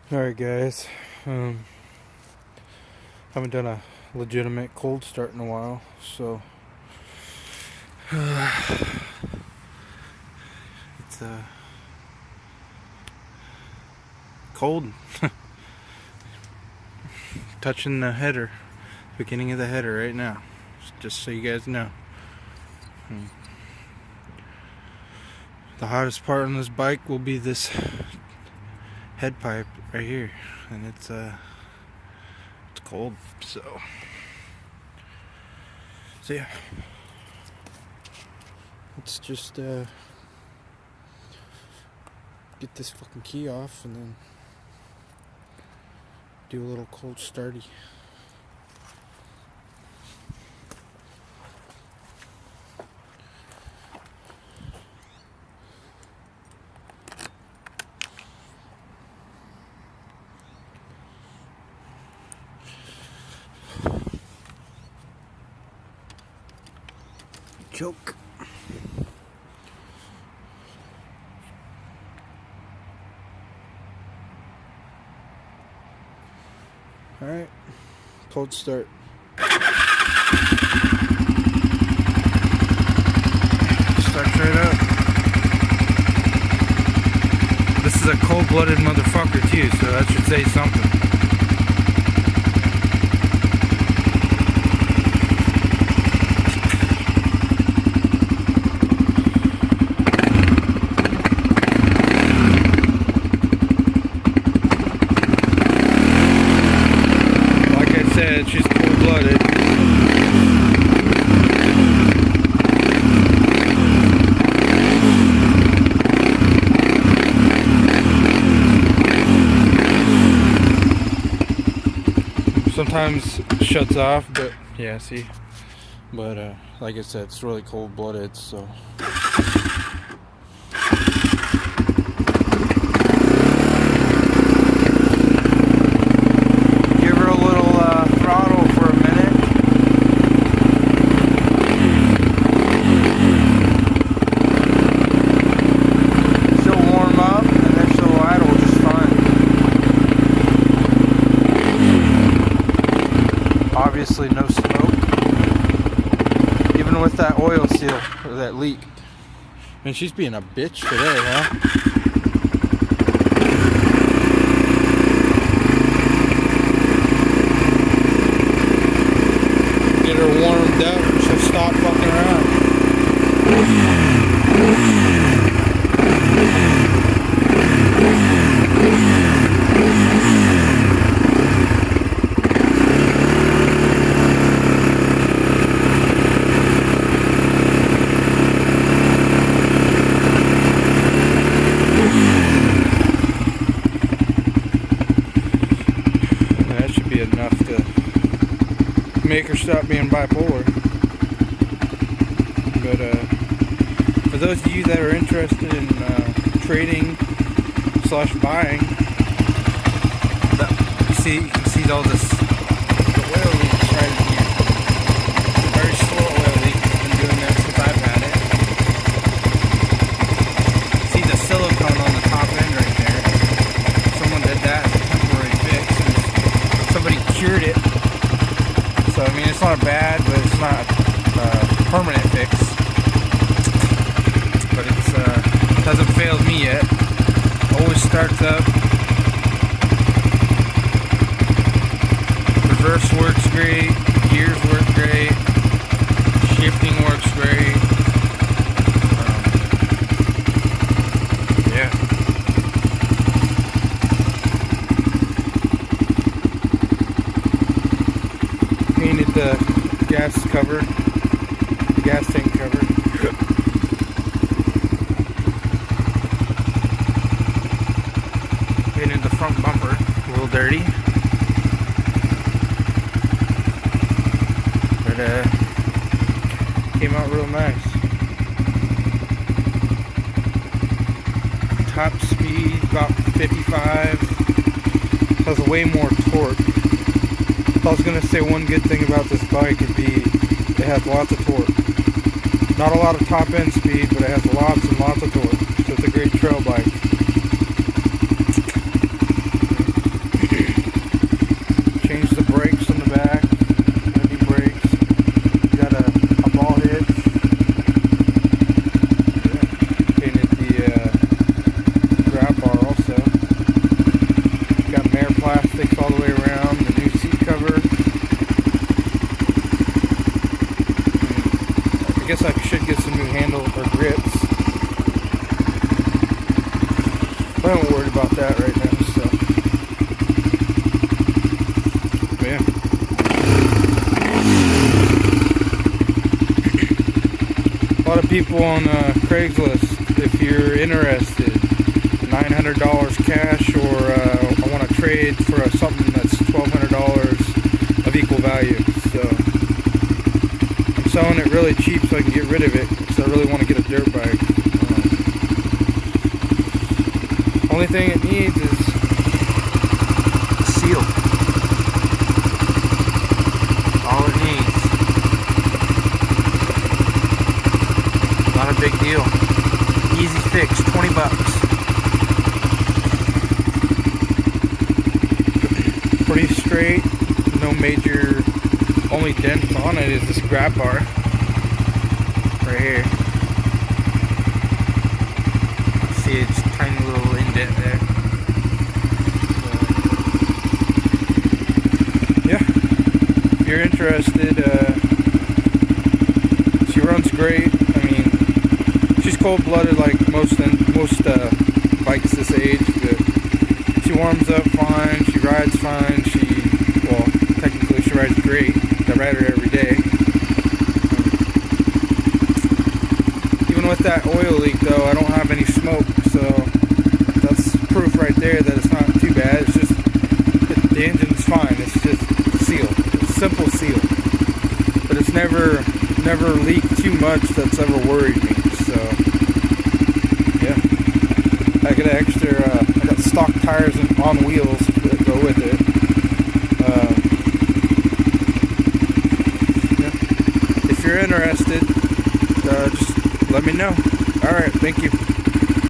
Alright guys, haven't done a legitimate cold start in a while, so it's cold. Touching the header, beginning of the header right now, just so you guys know. The hottest part on this bike will be this head pipe right here, and it's cold, so yeah, let's just get this fucking key off and then do a little cold starty. Choke. Alright, cold start. Starts right up. This is a cold-blooded motherfucker too, so that should say something. She's cold-blooded. Sometimes shuts off, but yeah, see. But like I said, it's really cold-blooded, so. Obviously no smoke, even with that oil seal, or that leak. Man, she's being a bitch today, huh? Get her warmed up and she'll stop fucking around. Enough to make her stop being bipolar. But for those of you that are interested in trading / buying, you can see all this, the oil leaks right in here. It's a very slow oil leak. I've been doing that since I've had it. See the silicone on the top end right there. Someone did that as a temporary fix. Somebody cured it, so I mean it's not bad, but it's not a permanent fix. But it's hasn't failed me yet. Always starts up. Reverse works great. Gears work great. Shifting works great. Yeah. Painted the gas cover, gas tank cover. Painted the front bumper, a little dirty. But came out real nice. Top speed about 55. Has way more torque. If I was going to say one good thing about this bike, it'd be it has lots of torque. Not a lot of top end speed, but it has lots and lots of torque. So it's a great trail bike. I don't worry about that right now, so. Yeah. A lot of people on Craigslist, if you're interested, $900 cash, or I want to trade for something that's $1,200 of equal value. So I'm selling it really cheap so I can get rid of it, because I really want to get a dirt bike. Only thing it needs is a seal. All it needs. Not a big deal. Easy fix, 20 bucks. Pretty straight, no major, only dent on it is this grab bar right here. See, it's a tiny little indent there. So, yeah, if you're interested, she runs great. I mean, she's cold-blooded like most bikes this age, but she warms up fine, she rides fine, well, technically she rides great. I ride her every day. Even with that oil leak though, I don't have any smoke, so that's proof right there that it's not too bad. It's just, the engine's fine, it's just seal. It's simple seal. But it's never leaked too much that's ever worried me, so yeah. I got I got stock tires on wheels that go with it. Yeah. If you're interested, just let me know. Alright, thank you.